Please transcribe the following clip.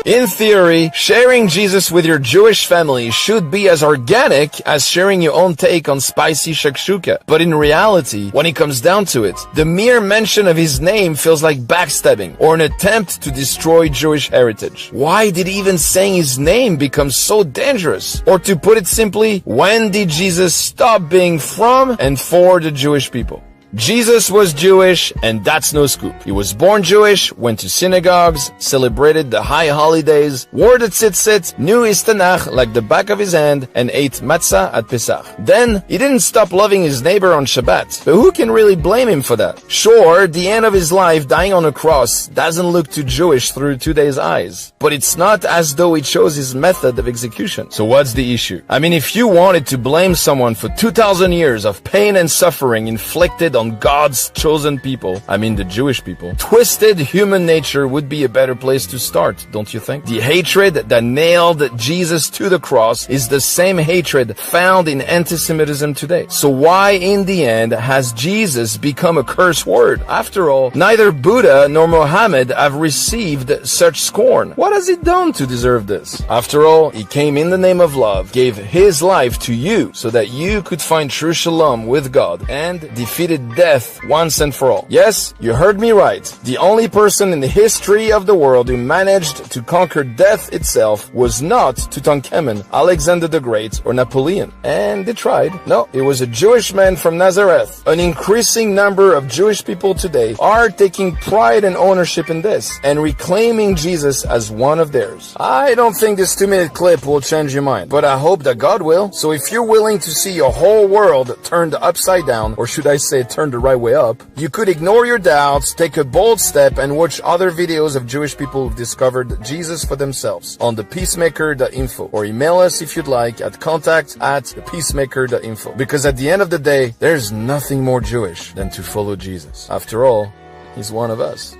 In theory, sharing Jesus with your Jewish family should be as organic as sharing your own take on spicy shakshuka. But in reality, when it comes down to it, the mere mention of his name feels like backstabbing or an attempt to destroy Jewish heritage. Why did even saying his name become so dangerous? Or to put it simply, when did Jesus stop being from and for the Jewish people? Jesus was Jewish, and that's no scoop. He was born Jewish, went to synagogues, celebrated the high holidays, wore the tzitzit, knew his Tanakh like the back of his hand, and ate matzah at Pesach. Then, he didn't stop loving his neighbor on Shabbat. But who can really blame him for that? Sure, the end of his life dying on a cross doesn't look too Jewish through today's eyes. But it's not as though he chose his method of execution. So what's the issue? I mean, if you wanted to blame someone for 2,000 years of pain and suffering inflicted on God's chosen people, I mean the Jewish people, twisted human nature would be a better place to start, don't you think? The hatred that nailed Jesus to the cross is the same hatred found in anti-Semitism today. So why in the end has Jesus become a curse word? After all, neither Buddha nor Mohammed have received such scorn. What has he done to deserve this? After all, he came in the name of love, gave his life to you so that you could find true shalom with God, and defeated death once and for all. Yes, you heard me right. The only person in the history of the world who managed to conquer death itself was not Tutankhamun, Alexander the Great, or Napoleon. And they tried. No, it was a Jewish man from Nazareth. An increasing number of Jewish people today are taking pride and ownership in this and reclaiming Jesus as one of theirs. I don't think this 2-minute clip will change your mind, but I hope that God will. So if you're willing to see your whole world turned upside down, or should I say turned the right way up, you could ignore your doubts, take a bold step, and watch other videos of Jewish people who've discovered Jesus for themselves on ThePeaceMaker.info, or email us if you'd like at contact@ThePeaceMaker.info. Because at the end of the day, there's nothing more Jewish than to follow Jesus. After all, he's one of us.